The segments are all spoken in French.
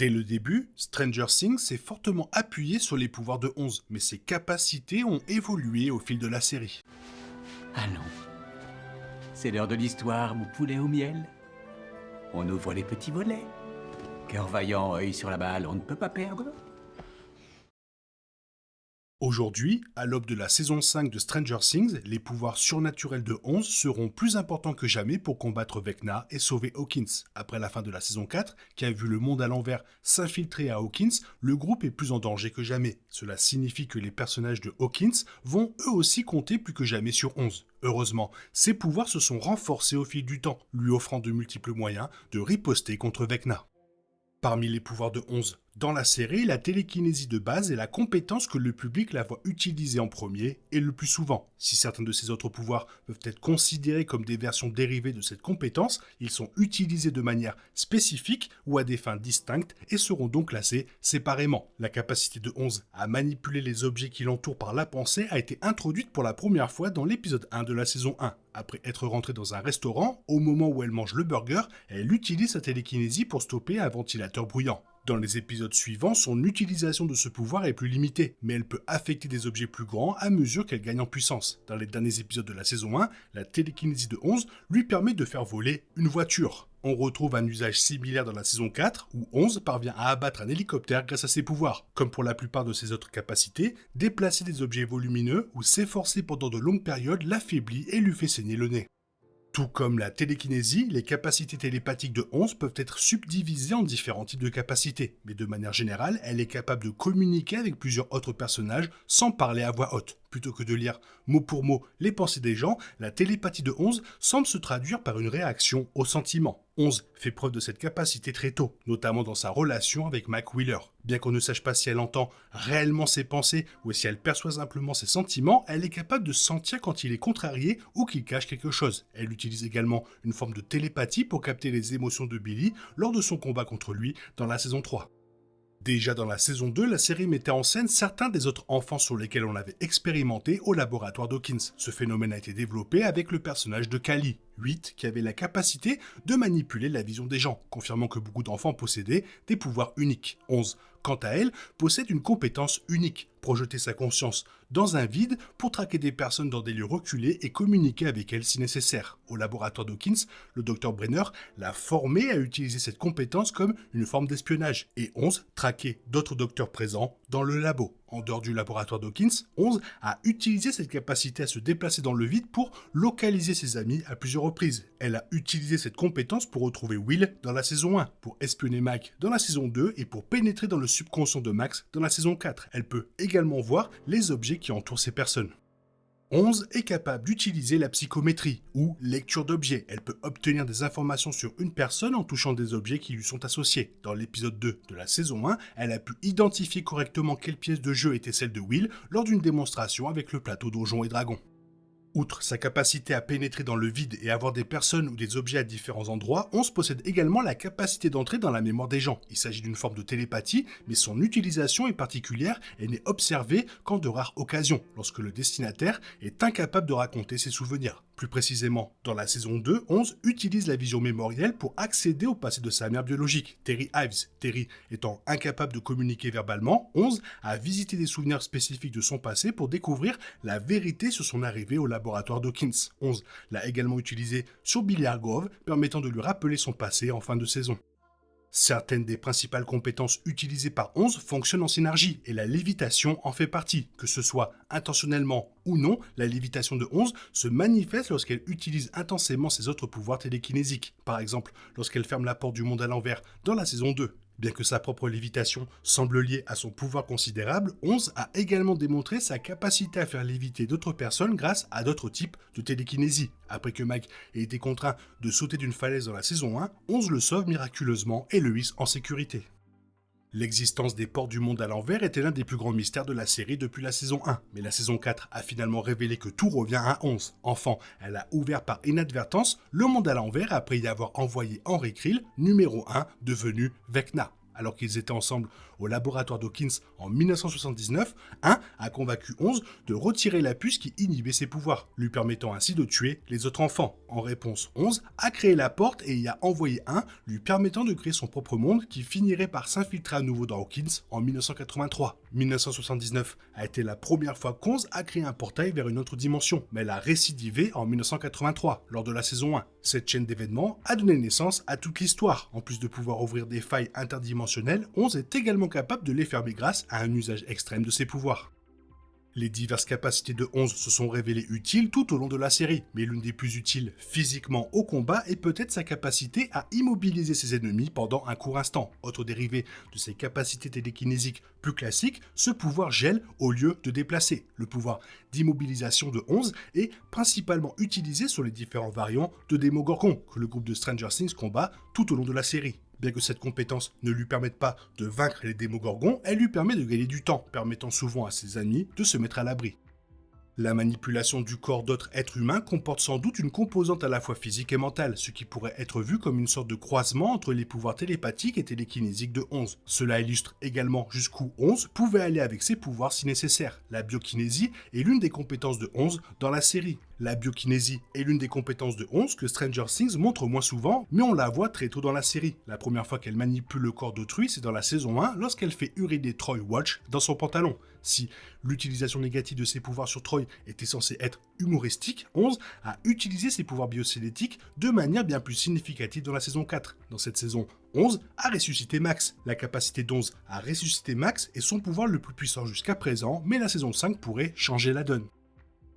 Dès le début, Stranger Things s'est fortement appuyé sur les pouvoirs de 11, mais ses capacités ont évolué au fil de la série. Allons. C'est l'heure de l'histoire, mon poulet au miel. On ouvre les petits volets. Cœur vaillant, œil sur la balle, on ne peut pas perdre. Aujourd'hui, à l'aube de la saison 5 de Stranger Things, les pouvoirs surnaturels de 11 seront plus importants que jamais pour combattre Vecna et sauver Hawkins. Après la fin de la saison 4, qui a vu le monde à l'envers s'infiltrer à Hawkins, le groupe est plus en danger que jamais. Cela signifie que les personnages de Hawkins vont eux aussi compter plus que jamais sur 11. Heureusement, ses pouvoirs se sont renforcés au fil du temps, lui offrant de multiples moyens de riposter contre Vecna. Parmi les pouvoirs de 11 dans la série, la télékinésie de base est la compétence que le public la voit utiliser en premier et le plus souvent. Si certains de ces autres pouvoirs peuvent être considérés comme des versions dérivées de cette compétence, ils sont utilisés de manière spécifique ou à des fins distinctes et seront donc classés séparément. La capacité de 11 à manipuler les objets qui l'entourent par la pensée a été introduite pour la première fois dans l'épisode 1 de la saison 1. Après être rentrée dans un restaurant, au moment où elle mange le burger, elle utilise sa télékinésie pour stopper un ventilateur bruyant. Dans les épisodes suivants, son utilisation de ce pouvoir est plus limitée, mais elle peut affecter des objets plus grands à mesure qu'elle gagne en puissance. Dans les derniers épisodes de la saison 1, la télékinésie de 11 lui permet de faire voler une voiture. On retrouve un usage similaire dans la saison 4, où 11 parvient à abattre un hélicoptère grâce à ses pouvoirs. Comme pour la plupart de ses autres capacités, déplacer des objets volumineux ou s'efforcer pendant de longues périodes l'affaiblit et lui fait saigner le nez. Tout comme la télékinésie, les capacités télépathiques de 11 peuvent être subdivisées en différents types de capacités, mais de manière générale, elle est capable de communiquer avec plusieurs autres personnages sans parler à voix haute. Plutôt que de lire mot pour mot les pensées des gens, la télépathie de 11 semble se traduire par une réaction au sentiment. 11 fait preuve de cette capacité très tôt, notamment dans sa relation avec Mac Wheeler. Bien qu'on ne sache pas si elle entend réellement ses pensées ou si elle perçoit simplement ses sentiments, elle est capable de sentir quand il est contrarié ou qu'il cache quelque chose. Elle utilise également une forme de télépathie pour capter les émotions de Billy lors de son combat contre lui dans la saison 3. Déjà dans la saison 2, la série mettait en scène certains des autres enfants sur lesquels on avait expérimenté au laboratoire d'Hawkins. Ce phénomène a été développé avec le personnage de Callie, 8, qui avait la capacité de manipuler la vision des gens, confirmant que beaucoup d'enfants possédaient des pouvoirs uniques. 11, quant à elle, possède une compétence unique, projeter sa conscience dans un vide pour traquer des personnes dans des lieux reculés et communiquer avec elles si nécessaire. Au laboratoire d'Hawkins, le Dr Brenner l'a formé à utiliser cette compétence comme une forme d'espionnage, et 11 traquait d'autres docteurs présents dans le labo. En dehors du laboratoire d'Hawkins, 11 a utilisé cette capacité à se déplacer dans le vide pour localiser ses amis à plusieurs reprises. Elle a utilisé cette compétence pour retrouver Will dans la saison 1, pour espionner Mac dans la saison 2 et pour pénétrer dans le subconscient de Max dans la saison 4. Elle peut également voir les objets qui entourent ces personnes. 11 est capable d'utiliser la psychométrie, ou lecture d'objets. Elle peut obtenir des informations sur une personne en touchant des objets qui lui sont associés. Dans l'épisode 2 de la saison 1, elle a pu identifier correctement quelle pièce de jeu était celle de Will lors d'une démonstration avec le plateau Donjons et Dragons. Outre sa capacité à pénétrer dans le vide et avoir des personnes ou des objets à différents endroits, 11 possède également la capacité d'entrer dans la mémoire des gens. Il s'agit d'une forme de télépathie, mais son utilisation est particulière et n'est observée qu'en de rares occasions, lorsque le destinataire est incapable de raconter ses souvenirs. Plus précisément, dans la saison 2, 11 utilise la vision mémorielle pour accéder au passé de sa mère biologique, Terry Ives. Terry étant incapable de communiquer verbalement, 11 a visité des souvenirs spécifiques de son passé pour découvrir la vérité sur son arrivée au laboratoire d'Hawkins. 11 l'a également utilisé sur Billy Hargrove, permettant de lui rappeler son passé en fin de saison. Certaines des principales compétences utilisées par 11 fonctionnent en synergie, et la lévitation en fait partie. Que ce soit intentionnellement ou non, la lévitation de 11 se manifeste lorsqu'elle utilise intensément ses autres pouvoirs télékinésiques. Par exemple, lorsqu'elle ferme la porte du monde à l'envers dans la saison 2. Bien que sa propre lévitation semble liée à son pouvoir considérable, 11 a également démontré sa capacité à faire léviter d'autres personnes grâce à d'autres types de télékinésie. Après que Mike ait été contraint de sauter d'une falaise dans la saison 1, 11 le sauve miraculeusement et le hisse en sécurité. L'existence des portes du monde à l'envers était l'un des plus grands mystères de la série depuis la saison 1, mais la saison 4 a finalement révélé que tout revient à 11. Enfant, elle a ouvert par inadvertance le monde à l'envers après y avoir envoyé Henry Krill, numéro 1, devenu Vecna. Alors qu'ils étaient ensemble au laboratoire Dawkins en 1979, 1 a convaincu 11 de retirer la puce qui inhibait ses pouvoirs, lui permettant ainsi de tuer les autres enfants. En réponse, 11 a créé la porte et y a envoyé 1, lui permettant de créer son propre monde qui finirait par s'infiltrer à nouveau dans Hawkins en 1983. 1979 a été la première fois qu'11 a créé un portail vers une autre dimension, mais elle a récidivé en 1983, lors de la saison 1. Cette chaîne d'événements a donné naissance à toute l'histoire. En plus de pouvoir ouvrir des failles interdimensionnelles, 11 est également capable de les fermer grâce à un usage extrême de ses pouvoirs. Les diverses capacités de 11 se sont révélées utiles tout au long de la série, mais l'une des plus utiles physiquement au combat est peut-être sa capacité à immobiliser ses ennemis pendant un court instant. Autre dérivé de ses capacités télékinésiques plus classiques, ce pouvoir gèle au lieu de déplacer. Le pouvoir d'immobilisation de 11 est principalement utilisé sur les différents variants de Démogorgon que le groupe de Stranger Things combat tout au long de la série. Bien que cette compétence ne lui permette pas de vaincre les Démogorgons, elle lui permet de gagner du temps, permettant souvent à ses amis de se mettre à l'abri. La manipulation du corps d'autres êtres humains comporte sans doute une composante à la fois physique et mentale, ce qui pourrait être vu comme une sorte de croisement entre les pouvoirs télépathiques et télékinésiques de 11. Cela illustre également jusqu'où 11 pouvait aller avec ses pouvoirs si nécessaire. La biokinésie est l'une des compétences de 11 dans la série. La biokinésie est l'une des compétences de 11 que Stranger Things montre moins souvent, mais on la voit très tôt dans la série. La première fois qu'elle manipule le corps d'autrui, c'est dans la saison 1, lorsqu'elle fait uriner Troy Watch dans son pantalon. Si l'utilisation négative de ses pouvoirs sur Troy était censée être humoristique, 11 a utilisé ses pouvoirs biocinétiques de manière bien plus significative dans la saison 4. Dans cette saison, 11 a ressuscité Max. La capacité d'11 à ressusciter Max est son pouvoir le plus puissant jusqu'à présent, mais la saison 5 pourrait changer la donne.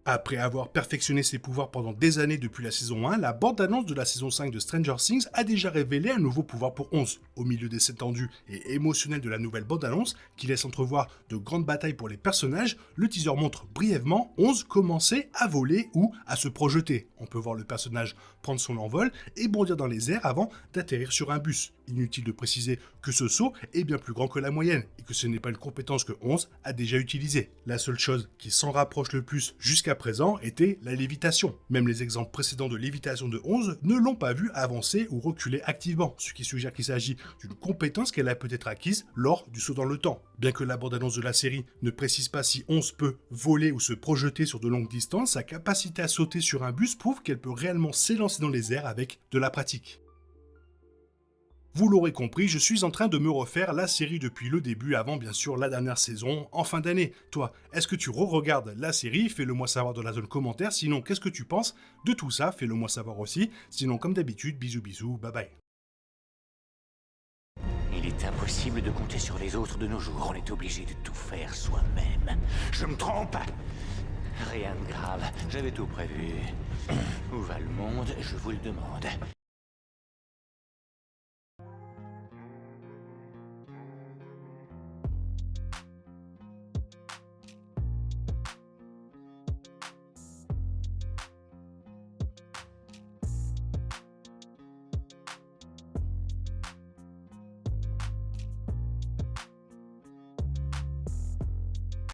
Après avoir perfectionné ses pouvoirs pendant des années depuis la saison 1, la bande-annonce de la saison 5 de Stranger Things a déjà révélé un nouveau pouvoir pour 11. Au milieu des scènes tendues et émotionnelles de la nouvelle bande-annonce, qui laisse entrevoir de grandes batailles pour les personnages, le teaser montre brièvement 11 commencer à voler ou à se projeter. On peut voir le personnage prendre son envol et bondir dans les airs avant d'atterrir sur un bus. Inutile de préciser que ce saut est bien plus grand que la moyenne et que ce n'est pas une compétence que 11 a déjà utilisée. La seule chose qui s'en rapproche le plus jusqu'à présent était la lévitation. Même les exemples précédents de lévitation de 11 ne l'ont pas vu avancer ou reculer activement, ce qui suggère qu'il s'agit d'une compétence qu'elle a peut-être acquise lors du saut dans le temps. Bien que la bande-annonce de la série ne précise pas si 11 peut voler ou se projeter sur de longues distances, sa capacité à sauter sur un bus prouve qu'elle peut réellement s'élancer dans les airs avec de la pratique. Vous l'aurez compris, je suis en train de me refaire la série depuis le début, avant bien sûr la dernière saison, en fin d'année. Toi, est-ce que tu re-regardes la série? Fais-le moi savoir dans la zone commentaire. Sinon, qu'est-ce que tu penses de tout ça? Fais-le moi savoir aussi. Sinon, comme d'habitude, bisous bisous, bye bye. Il est impossible de compter sur les autres de nos jours. On est obligé de tout faire soi-même. Je me trompe? Rien de grave. J'avais tout prévu. Où va le monde? Je vous le demande.